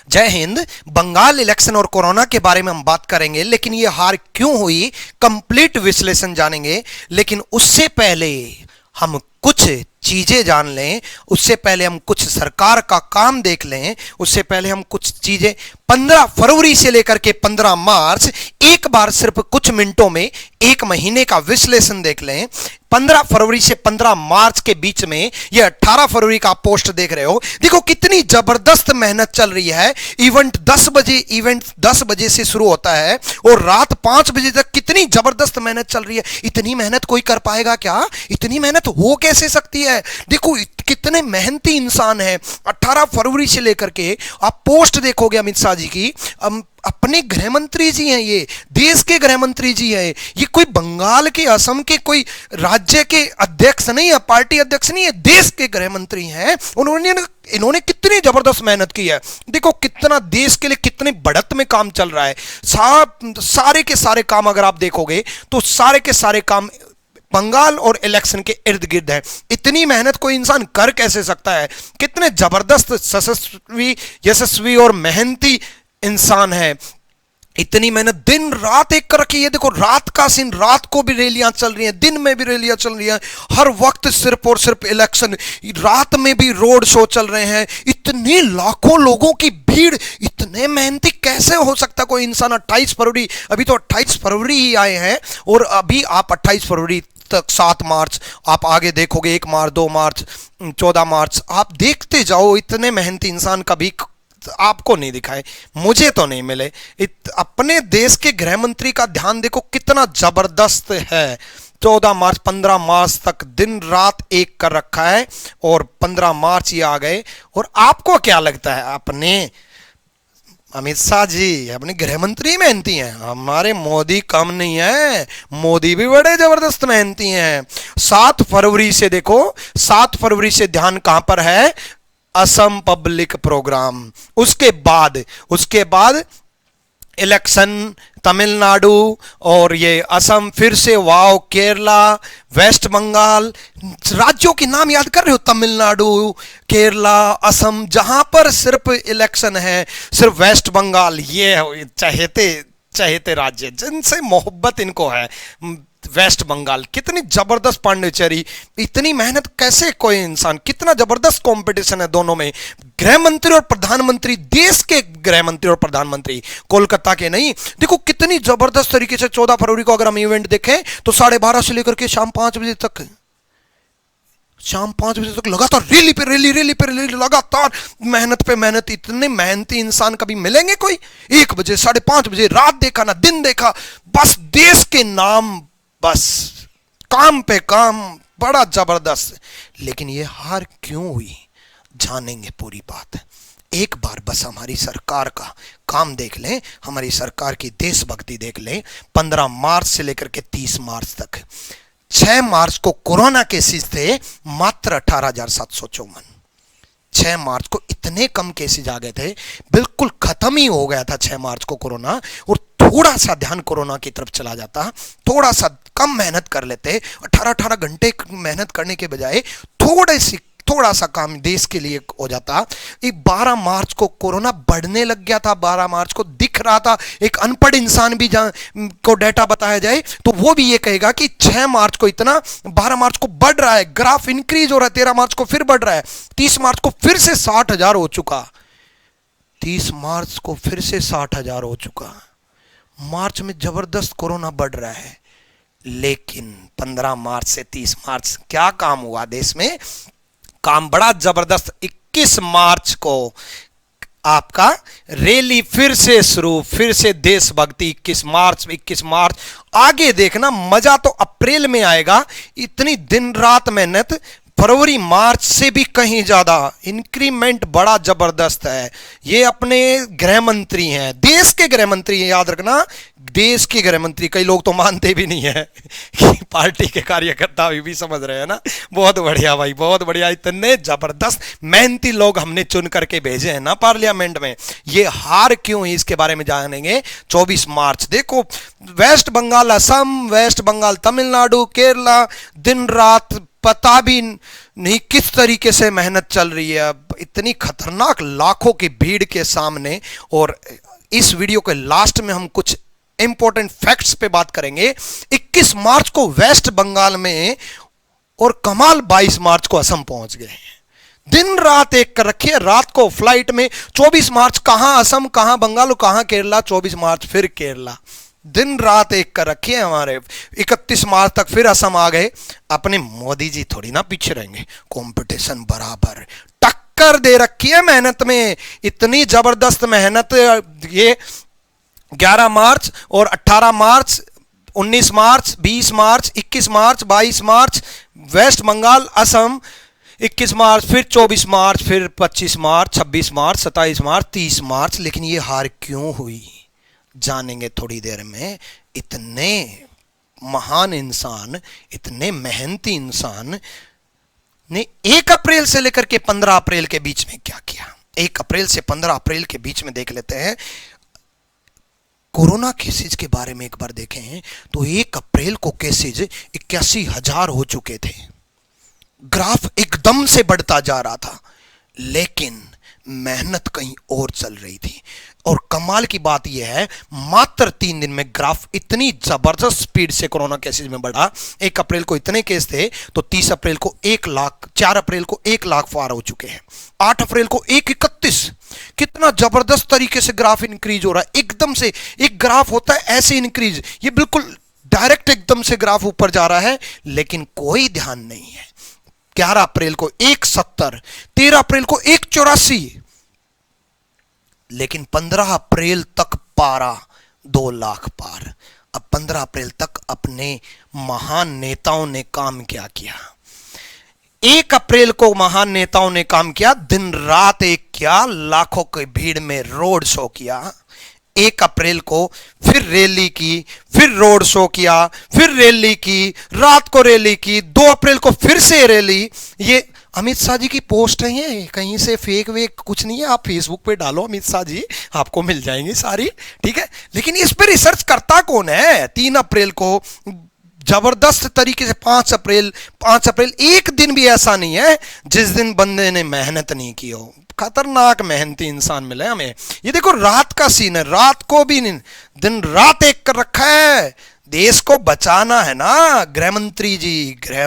जय हिंद। बंगाल इलेक्शन और कोरोना के बारे में हम बात करेंगे, लेकिन ये हार क्यों हुई कंप्लीट विश्लेषण जानेंगे। लेकिन उससे पहले हम कुछ चीजें जान लें, उससे पहले हम कुछ सरकार का काम देख लें, उससे पहले हम कुछ चीजें 15 फरवरी से लेकर के 15 मार्च एक बार सिर्फ कुछ मिनटों में एक महीने का विश्लेषण देख लें। 15 फरवरी से 15 मार्च के बीच में ये 18 फरवरी का पोस्ट देख रहे हो। देखो कितनी जबरदस्त मेहनत चल रही है। इवेंट 10 बजे से शुरू होता है और रात 5 बजे तक कितनी जबरदस्त मेहनत चल रही है। इतनी मेहनत कोई कर पाएगा क्या? इतनी मेहनत हो कैसे सकती है? देखो कितने मेहनती इंसान है। 18 फरवरी से लेकर के आप पोस्ट देखोगे अमित शाह जी की, अपने गृह मंत्री जी हैं, ये देश के गृह मंत्री जी हैं। ये कोई बंगाल के, असम के कोई राज्य के अध्यक्ष नहीं है, पार्टी अध्यक्ष नहीं है, देश के गृह मंत्री हैं। इन्होंने कितनी जबरदस्त मेहनत की है। देखो कितना देश के लिए कितने बढ़त में काम चल रहा है। सारे के सारे काम अगर आप देखोगे तो सारे के सारे काम बंगाल और इलेक्शन के इर्द गिर्द है। इतनी मेहनत कोई इंसान कर कैसे सकता है? कितने जबरदस्त यशस्वी और मेहनती इंसान है। इतनी मेहनत दिन रात एक कर रखी है। देखो रात का सीन, रात को भी रैलियां चल रही हैं, दिन में भी रैलियां चल रही हैं, हर वक्त सिर्फ और सिर्फ इलेक्शन। रात में भी रोड शो चल रहे हैं। इतनी लाखों लोगों की भीड़, इतने मेहनती कैसे हो सकता कोई इंसान? 28 फरवरी, अभी तो 28 फरवरी ही आए हैं और अभी आप 28 फरवरी तक 7 मार्च आप आगे देखोगे, 1 मार्च, 2 मार्च, 14 मार्च, आप देखते जाओ। इतने मेहनती इंसान कभी आपको नहीं दिखाए, मुझे तो नहीं मिले। अपने देश के गृह मंत्री का ध्यान देखो कितना जबरदस्त है। 14 मार्च 15 मार्च तक दिन रात एक कर रखा है और 15 मार्च ही आ गए। और आपको क्या लगता है? अपने अमित शाह जी अपने गृह मंत्री मेहनती हैं, हमारे मोदी कम नहीं है, मोदी भी बड़े जबरदस्त मेहनती हैं। 7 फरवरी से देखो, 7 फरवरी से ध्यान कहां पर है? Assam public programme. उसके बाद इलेक्शन, तमिलनाडु और ये असम, फिर से वाव, केरला, वेस्ट बंगाल। राज्यों के नाम याद कर रहे हो? तमिलनाडु, केरला, असम, जहां पर सिर्फ इलेक्शन है, सिर्फ वेस्ट बंगाल। ये चहेते राज्य जिनसे मोहब्बत इनको है। वेस्ट बंगाल कितनी जबरदस्त पांडिचेरी। इतनी मेहनत कैसे कोई इंसान? कितना जबरदस्त कंपटीशन है दोनों में। गृह मंत्री और प्रधानमंत्री, देश के गृह मंत्री और प्रधानमंत्री, कोलकाता के नहीं। देखो कितनी जबरदस्त तरीके से 14 फरवरी को अगर हम इवेंट देखें तो 12:30 से लेकर के शाम 5 बजे तक लगातार रैली पे रैली, लगातार मेहनत पे मेहनत। इतने मेहनती इंसान कभी मिलेंगे कोई? 1 बजे, 5:30 बजे, रात देखा ना दिन देखा, बस देश के नाम, बस काम पे काम, बड़ा जबरदस्त। लेकिन ये हार क्यों हुई जानेंगे पूरी बात। एक बार बस हमारी सरकार का काम देख लें, हमारी सरकार की देशभक्ति देख लें। 15 मार्च से लेकर के 30 मार्च तक, 6 मार्च को कोरोना केसेस थे मात्र 18,754। 6 मार्च को इतने कम केसेज आ गए थे, बिल्कुल खत्म ही हो गया था 6 मार्च को कोरोना। और थोड़ा सा ध्यान कोरोना की तरफ चला जाता, थोड़ा सा कम मेहनत कर लेते, 18 घंटे मेहनत करने के बजाय थोड़ा सा काम देश के लिए हो जाता। 12 मार्च को कोरोना बढ़ने लग गया था। 12 मार्च को दिख रहा था, एक अनपढ़ इंसान भी को डेटा बताया जाए तो वो भी ये कहेगा कि 6 मार्च को इतना, 12 मार्च को बढ़ रहा है, ग्राफ इंक्रीज हो रहा है, 13 मार्च को फिर बढ़ रहा है, 30 मार्च को फिर से 60,000 हो चुका, 30 मार्च को फिर से 60,000 हो चुका। मार्च में जबरदस्त कोरोना बढ़ रहा है। लेकिन 15 मार्च से 30 मार्च क्या काम हुआ देश में? काम बड़ा जबरदस्त। 21 मार्च को आपका रैली फिर से शुरू, फिर से देशभक्ति। 21 मार्च आगे देखना, मजा तो अप्रैल में आएगा। इतनी दिन रात मेहनत, फरवरी मार्च से भी कहीं ज्यादा इंक्रीमेंट बड़ा जबरदस्त है। ये अपने गृह मंत्री हैं, देश के गृह मंत्री हैं, याद रखना, देश के गृह मंत्री। कई लोग तो मानते भी नहीं है कि पार्टी के कार्यकर्ता भी समझ रहे हैं ना। बहुत बढ़िया भाई, बहुत बढ़िया। इतने जबरदस्त मेहनती लोग हमने चुन करके भेजे हैं ना पार्लियामेंट में। ये हार क्यों है इसके बारे में जानेंगे। 24 मार्च देखो, वेस्ट बंगाल, असम, वेस्ट बंगाल, तमिलनाडु, केरला, दिन रात पता भी नहीं किस तरीके से मेहनत चल रही है अब इतनी खतरनाक लाखों की भीड़ के सामने। और इस वीडियो के लास्ट में हम कुछ इंपॉर्टेंट फैक्ट्स पे बात करेंगे। 21 मार्च को वेस्ट बंगाल में और कमाल 22 मार्च को असम पहुंच गए। दिन रात एक कर रखी है। रात को फ्लाइट में 24 मार्च कहां असम, कहां बंगाल, कहां केरला, 24 मार्च फिर केरला। दिन रात एक कर रखी है हमारे। 31 मार्च तक फिर असम आ गए। अपने मोदी जी थोड़ी ना पीछे रहेंगे, कंपटीशन बराबर, टक्कर दे रखी है मेहनत में। इतनी जबरदस्त मेहनत। ये 11 मार्च और 18 मार्च, 19 मार्च, 20 मार्च, 21 मार्च, 22 मार्च वेस्ट बंगाल असम, 21 मार्च, फिर 24 मार्च, फिर 25 मार्च, 26 मार्च, 27 मार्च, 30 मार्च। लेकिन ये हार क्यों हुई जानेंगे थोड़ी देर में। इतने महान इंसान, इतने मेहनती इंसान ने 1 अप्रैल से लेकर के 15 अप्रैल के बीच में क्या किया। 1 अप्रैल से 15 अप्रैल के बीच में देख लेते हैं। कोरोना केसेज के बारे में एक बार देखें तो 1 अप्रैल को केसेज 81,000 हो चुके थे। ग्राफ एकदम से बढ़ता जा रहा था, लेकिन मेहनत कहीं और चल रही थी। और कमाल की बात यह है, मात्र 3 दिन में ग्राफ इतनी जबरदस्त स्पीड से कोरोना केसेज में बढ़ा। 1 अप्रैल को इतने केस थे तो 30 अप्रैल को 1 लाख, 4 अप्रैल को 1 लाख पार हो चुके हैं, 8 अप्रैल को 131। कितना जबरदस्त तरीके से ग्राफ इंक्रीज हो रहा है। एकदम से एक ग्राफ होता है ऐसे इंक्रीज, ये बिल्कुल डायरेक्ट एकदम से ग्राफ ऊपर जा रहा है, लेकिन कोई ध्यान नहीं है। 11 अप्रैल को 170, 13 अप्रैल को 184, लेकिन 15 अप्रैल तक पारा 2 लाख पार। अब 15 अप्रैल तक अपने महान नेताओं ने काम क्या किया। 1 अप्रैल को महान नेताओं ने काम किया, दिन रात एक किया, लाखों की भीड़ में रोड शो किया। 1 अप्रैल को फिर रैली की, फिर रोड शो किया, फिर रैली की, रात को रैली की, 2 अप्रैल को फिर से रैली। ये अमित शाह जी की पोस्ट है, ये कहीं से फेक वेक कुछ नहीं है। आप फेसबुक पे डालो अमित शाह जी, आपको मिल जाएंगी सारी, ठीक है। लेकिन इस पे रिसर्च करता कौन है। 3 अप्रैल को जबरदस्त तरीके से 5 अप्रैल एक दिन भी ऐसा नहीं है जिस दिन बंदे ने मेहनत नहीं की हो। खतरनाक मेहनती इंसान मिले हमें। ये देखो रात का सीन है, रात को भी नहीं, दिन रात एक कर रखा है। देश को बचाना है ना। गृह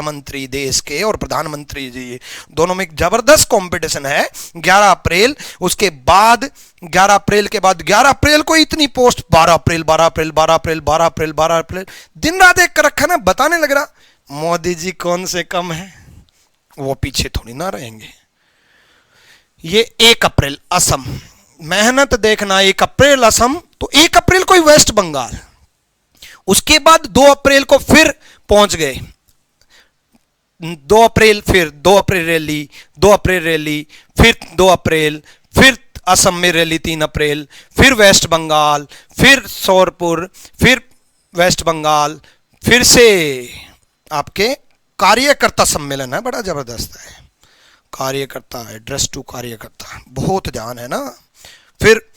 मंत्री देश के और प्रधानमंत्री जी दोनों में एक जबरदस्त कंपटीशन है। 11 अप्रैल, उसके बाद 11 अप्रैल के बाद 11 अप्रैल को इतनी पोस्ट, 12 अप्रैल, 12 अप्रैल, 12 अप्रैल, 12 अप्रैल, 12 अप्रैल, दिन रात एक कर रखा है ना। बताने लग रहा मोदी जी कौन से कम है, वो पीछे थोड़ी ना रहेंगे। ये 1 अप्रैल असम, मेहनत देखना। 1 अप्रैल असम, तो 1 अप्रैल को ही वेस्ट बंगाल। उसके बाद 2 अप्रैल को फिर पहुंच गए। 2 अप्रैल, फिर 2 अप्रैल रैली, 2 अप्रैल रैली, फिर 2 अप्रैल, फिर असम में रैली 3 अप्रैल, फिर वेस्ट बंगाल, फिर शोरपुर, फिर वेस्ट बंगाल, फिर से आपके कार्यकर्ता सम्मेलन है, बड़ा जबरदस्त है। कार्यकर्ता, एड्रेस टू कार्यकर्ता, बहुत ध्यान है ना। फिर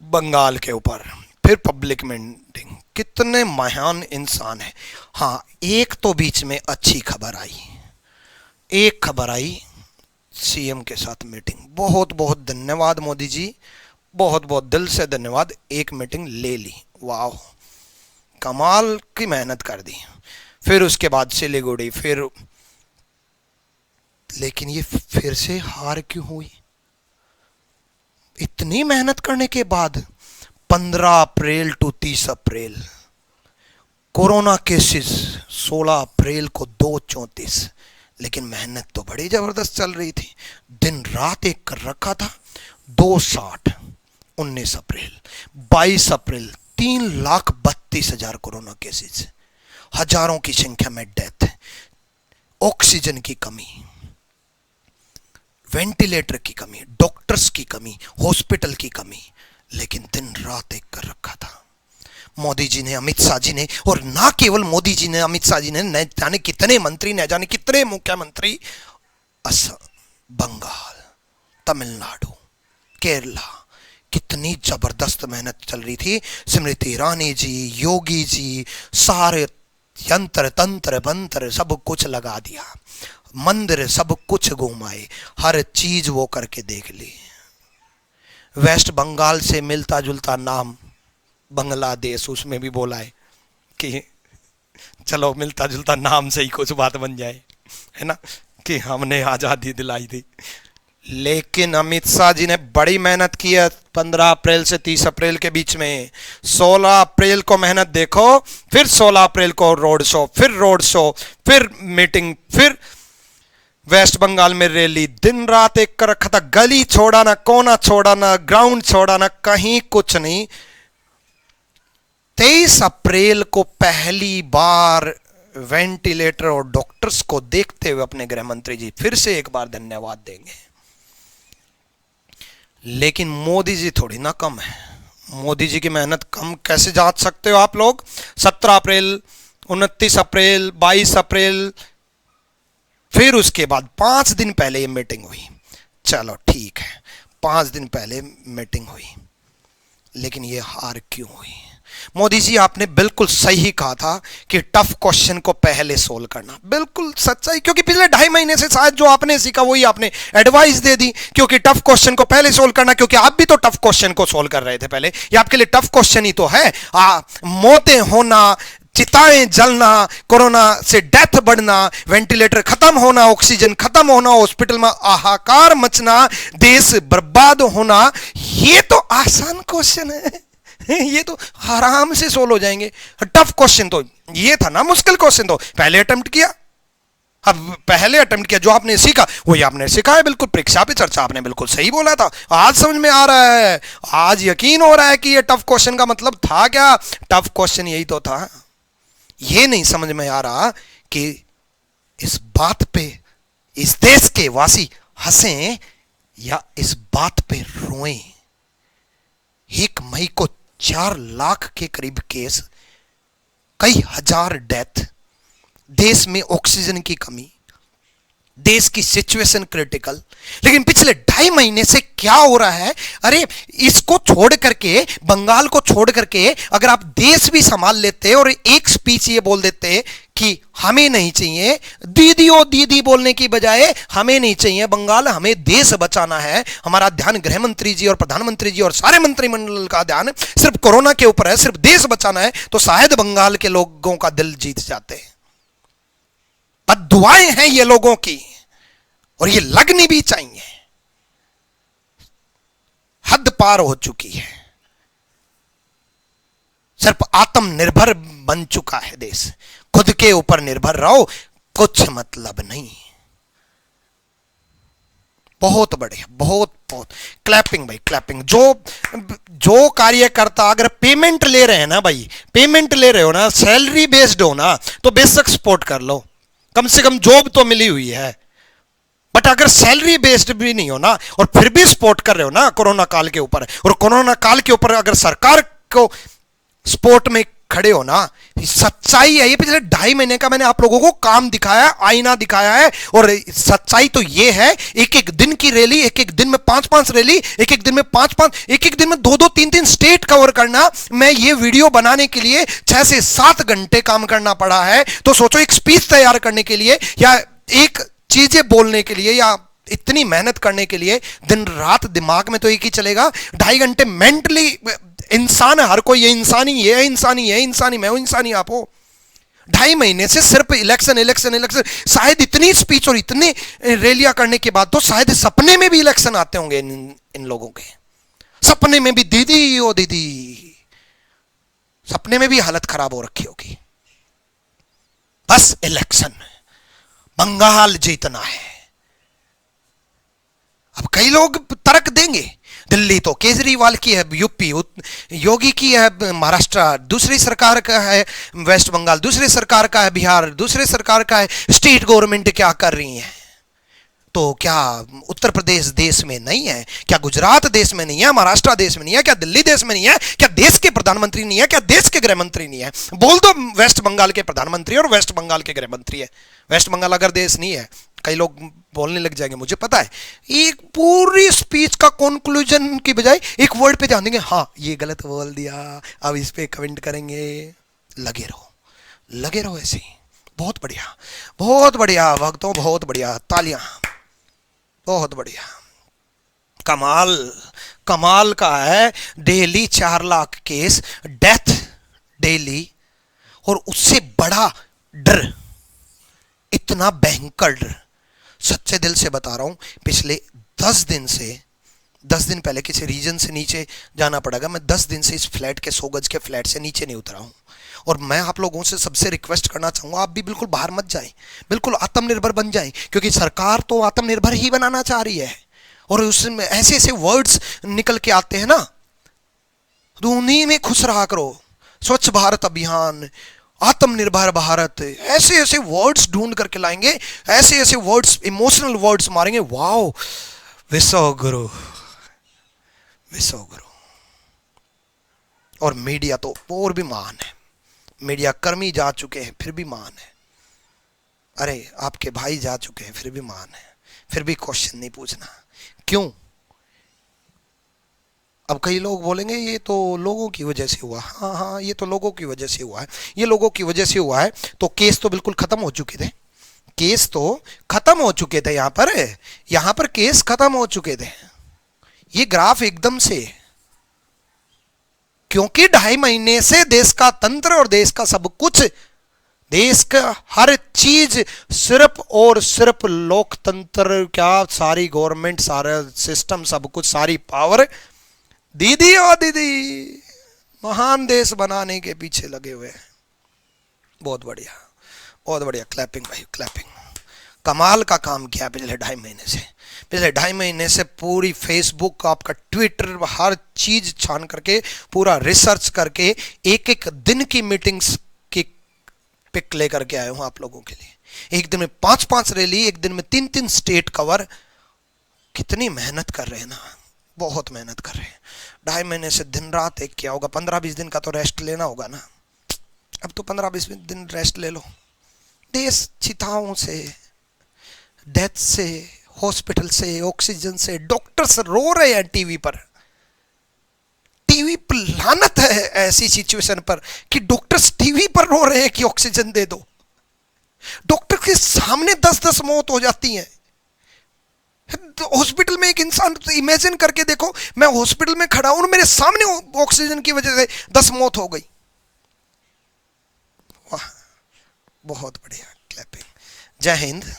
बंगाल के ऊपर, फिर पब्लिक मीटिंग। कितने महान इंसान है। हाँ, एक तो बीच में अच्छी खबर आई, एक खबर आई, सीएम के साथ मीटिंग। बहुत बहुत धन्यवाद मोदी जी, बहुत बहुत दिल से धन्यवाद। एक मीटिंग ले ली, वाह, कमाल की मेहनत कर दी। फिर उसके बाद सिलीगुड़ी, फिर, लेकिन ये फिर से हार क्यों हुई। इतनी मेहनत करने के बाद 15 अप्रैल टू 30 अप्रैल कोरोना केसेस, 16 अप्रैल को 234, लेकिन मेहनत तो बड़ी जबरदस्त चल रही थी। दिन रात एक कर रखा था। 260, 19 अप्रैल, 22 अप्रैल 3,32,000 कोरोना केसेस, हजारों की संख्या में डेथ, ऑक्सीजन की कमी, वेंटिलेटर की कमी, डॉक्टर्स की कमी, हॉस्पिटल की कमी, लेकिन दिन रात एक कर रखा था। मोदी जी ने, अमित शाह जी ने, और ना केवल मोदी जी ने, अमित शाह जी ने, न जाने कितने मंत्री, न जाने कितने मुख्यमंत्री, असम, बंगाल, तमिलनाडु, केरला, कितनी जबरदस्त मेहनत चल रही थी। स्मृति ईरानी जी, योगी जी, सारे यंत्र तंत्र मंत्र सब कुछ लगा दिया, मंदिर सब कुछ घुमाए, हर चीज वो करके देख ली। वेस्ट बंगाल से मिलता जुलता नाम बांग्लादेश, उसमें भी बोला है कि चलो मिलता जुलता नाम से ही कुछ बात बन जाए, है ना, कि हमने आजादी दिलाई थी। लेकिन अमित शाह जी ने बड़ी मेहनत की है 15 अप्रैल से 30 अप्रैल के बीच में। 16 अप्रैल को मेहनत देखो, फिर 16 अप्रैल को रोड शो, फिर रोड शो, फिर मीटिंग, फिर वेस्ट बंगाल में रैली, दिन रात एक कर रखा था, गली छोड़ा ना, कोना छोड़ा ना, ग्राउंड छोड़ा ना, कहीं कुछ नहीं। 23 अप्रैल को पहली बार वेंटिलेटर और डॉक्टर्स को देखते हुए अपने गृह मंत्री जी फिर से एक बार धन्यवाद देंगे। लेकिन मोदी जी थोड़ी ना कम है। मोदी जी की मेहनत कम कैसे जांच सकते हो आप लोग? 17 अप्रैल, 29 अप्रैल, 22 अप्रैल, फिर उसके बाद 5 दिन पहले ये मीटिंग हुई। चलो ठीक है, 5 दिन पहले मीटिंग हुई, लेकिन ये हार क्यों हुई? मोदी जी आपने बिल्कुल सही कहा था कि टफ क्वेश्चन को पहले सोल्व करना, बिल्कुल सच्चाई, क्योंकि पिछले 2.5 महीने से शायद जो आपने सीखा वही आपने एडवाइस दे दी, क्योंकि टफ क्वेश्चन को पहले सोल्व करना, क्योंकि आप भी तो टफ क्वेश्चन को सोल्व कर रहे थे पहले। ये आपके लिए टफ क्वेश्चन ही तो है। मौतें होना, चिताएं जलना, कोरोना से डेथ बढ़ना, वेंटिलेटर खत्म होना, ऑक्सीजन खत्म होना, हॉस्पिटल में हाहाकार मचना, देश बर्बाद होना, ये तो आसान क्वेश्चन है, ये तो आराम से सोल्व हो जाएंगे। टफ क्वेश्चन तो ये था ना, मुश्किल क्वेश्चन तो पहले अटेम्प्ट किया। अब पहले अटेम्प्ट किया, जो आपने सीखा वही आपने सीखा है, बिल्कुल परीक्षा पे चर्चा, आपने बिल्कुल सही बोला था। आज समझ में आ रहा है, आज यकीन हो रहा है कि ये टफ क्वेश्चन का मतलब था क्या। टफ क्वेश्चन यही तो था। ये नहीं समझ में आ रहा कि इस बात पे इस देश के वासी हंसें या इस बात पे रोएं। 1 मई को 4 लाख के करीब केस, कई हजार डेथ, देश में ऑक्सीजन की कमी, देश की सिचुएशन क्रिटिकल। लेकिन पिछले 2.5 महीने से क्या हो रहा है? अरे इसको छोड़ करके, बंगाल को छोड़ करके अगर आप देश भी संभाल लेते और एक स्पीच ये बोल देते कि हमें नहीं चाहिए दीदी ओ दीदी बोलने की बजाय हमें नहीं चाहिए बंगाल, हमें देश बचाना है, हमारा ध्यान गृह मंत्री जी और प्रधानमंत्री जी और सारे मंत्रिमंडल का ध्यान सिर्फ कोरोना के ऊपर है, सिर्फ देश बचाना है, तो शायद बंगाल के लोगों का दिल जीत जाते। बद्दुआएं हैं ये लोगों की और ये लगनी भी चाहिए। हद पार हो चुकी है, सिर्फ आत्मनिर्भर बन चुका है देश। खुद के ऊपर निर्भर रहो, कुछ मतलब नहीं। बहुत बढ़िया, बहुत बहुत क्लैपिंग भाई, क्लैपिंग। जो कार्यकर्ता अगर पेमेंट ले रहे हैं ना भाई, पेमेंट ले रहे हो ना, सैलरी बेस्ड हो ना, तो बेशक सपोर्ट कर लो, कम से कम जॉब तो मिली हुई है। बट अगर सैलरी बेस्ड भी नहीं हो ना और फिर भी सपोर्ट कर रहे हो ना कोरोना काल के ऊपर, और कोरोना काल के ऊपर अगर सरकार को सपोर्ट में खड़े हो ना, सच्चाई है ये। पिछले 2.5 महीने का मैंने आप लोगों को काम दिखाया, आईना दिखाया है, और सच्चाई तो ये है, एक एक दिन की रैली, एक एक दिन में 5-5 रैली, एक एक दिन में 5-5, एक एक दिन में 2-2, 3-3 स्टेट कवर करना। मैं ये वीडियो बनाने के लिए 6 से 7 घंटे काम करना पड़ा है। तो सोचो, एक स्पीच तैयार करने के लिए या एक चीजें बोलने के लिए या इतनी मेहनत करने के लिए दिन रात दिमाग में तो एक ही चलेगा, 2.5 घंटे मेंटली। इंसान है हर कोई, ये इंसानी, ये इंसानी, ये इंसानी, मैं वो इंसानी, आप हो। 2.5 महीने से सिर्फ इलेक्शन इलेक्शन इलेक्शन। शायद इतनी स्पीच और इतनी रैलियां करने के बाद तो शायद सपने में भी इलेक्शन आते होंगे इन लोगों के। सपने में भी दीदी ओ दीदी, सपने में भी हालत खराब हो रखी होगी। बस इलेक्शन, बंगाल जीतना है। अब कई लोग तर्क देंगे, दिल्ली तो केजरीवाल की है, यूपी योगी की है, महाराष्ट्र दूसरी सरकार का है, वेस्ट बंगाल दूसरी सरकार का है, बिहार दूसरी सरकार का है, स्टेट गवर्नमेंट क्या कर रही है? तो क्या उत्तर प्रदेश देश में नहीं है? क्या गुजरात देश में नहीं है? महाराष्ट्र देश में नहीं है? क्या दिल्ली देश में नहीं है? क्या देश के प्रधानमंत्री नहीं है? क्या देश के गृह मंत्री नहीं है? बोल दो वेस्ट बंगाल के प्रधानमंत्री और वेस्ट बंगाल के गृह मंत्री है। वेस्ट बंगाल अगर देश नहीं है, कई लोग बोलने लग जाएंगे, मुझे पता है। एक पूरी स्पीच का कंक्लूजन की बजाय एक वर्ड पे ध्यान देंगे, हाँ ये गलत बोल दिया, अब इस पे कमेंट करेंगे। लगे रहो, लगे रहो ऐसे ही। बहुत बढ़िया, बहुत बढ़िया भक्तों, बहुत बढ़िया, तालियां, बहुत बढ़िया। कमाल, कमाल का है। Daily 4 lakh case, death daily, और उससे बड़ा डर, इतना भयंकर डर। सच्चे दिल से बता रहा हूं, पिछले 10 दिन से, 10 दिन पहले किसी रीजन से नीचे जाना पड़ेगा, मैं 10 दिन से इस फ्लैट के 100 गज के फ्लैट से नीचे नहीं उतरा हूं। और मैं आप लोगों से सबसे रिक्वेस्ट करना चाहूंगा, आप भी बिल्कुल बाहर मत जाएं, बिल्कुल आत्मनिर्भर बन जाएं, क्योंकि सरकार तो आत्मनिर्भर ही बनाना चाह रही है। और उसमें ऐसे ऐसे वर्ड्स निकल के आते हैं ना, तो उन्हीं में खुश रहा करो। स्वच्छ भारत अभियान, आत्मनिर्भर भारत, ऐसे ऐसे वर्ड्स ढूंढ करके लाएंगे, ऐसे ऐसे वर्ड्स, इमोशनल वर्ड्स मारेंगे। वाओ, विश्व गुरु, विश्व गुरु। और मीडिया तो और भी महान है, मीडिया कर्मी जा चुके हैं फिर भी महान है। अरे आपके भाई जा चुके हैं फिर भी महान है, फिर भी क्वेश्चन नहीं पूछना। क्यों? अब कई लोग बोलेंगे ये तो लोगों की वजह से हुआ। हाँ हाँ, ये तो लोगों की वजह से हुआ है, ये लोगों की वजह से हुआ है। तो केस तो बिल्कुल खत्म हो चुके थे, केस तो खत्म हो चुके थे। यहां पर केस खत्म हो चुके थे। ये ग्राफ एकदम से, क्योंकि 2.5 महीने से देश का तंत्र और देश का सब कुछ, देश का हर चीज सिर्फ और सिर्फ लोकतंत्र, क्या सारी गवर्नमेंट, सारा सिस्टम, सब कुछ, सारी पावर दीदी और दीदी महान देश बनाने के पीछे लगे हुए हैं। बहुत बढ़िया, बहुत बढ़िया, क्लैपिंग भाई, क्लैपिंग। कमाल का काम किया पिछले 2.5 महीने से। पिछले 2.5 महीने से पूरी फेसबुक, आपका ट्विटर, हर चीज छान करके, पूरा रिसर्च करके, एक एक दिन की मीटिंग्स की पिक लेकर के आया हूं आप लोगों के लिए। एक दिन में 5-5 रैली, एक दिन में 3-3 स्टेट कवर। कितनी मेहनत कर रहे हैं ना, बहुत मेहनत कर रहे हैं। 2.5 महीने से दिन रात एक किया होगा। 15-20 दिन का तो रेस्ट लेना होगा ना। अब तो 15-20 दिन रेस्ट ले लो। देश चिताओं से, डेथ से, हॉस्पिटल से, ऑक्सीजन से, डॉक्टर्स रो रहे हैं टीवी पर। टीवी पर लानत है ऐसी सिचुएशन पर कि डॉक्टर्स टीवी पर रो रहे हैं कि ऑक्सीजन दे दो। डॉक्टर के सामने 10-10 मौत हो जाती हैं। हॉस्पिटल में एक इंसान, तो इमेजिन करके देखो, मैं हॉस्पिटल में खड़ा हूं, मेरे सामने ऑक्सीजन की वजह से 10 मौत हो गई। वाह, बहुत बढ़िया, क्लैपिंग। जय हिंद।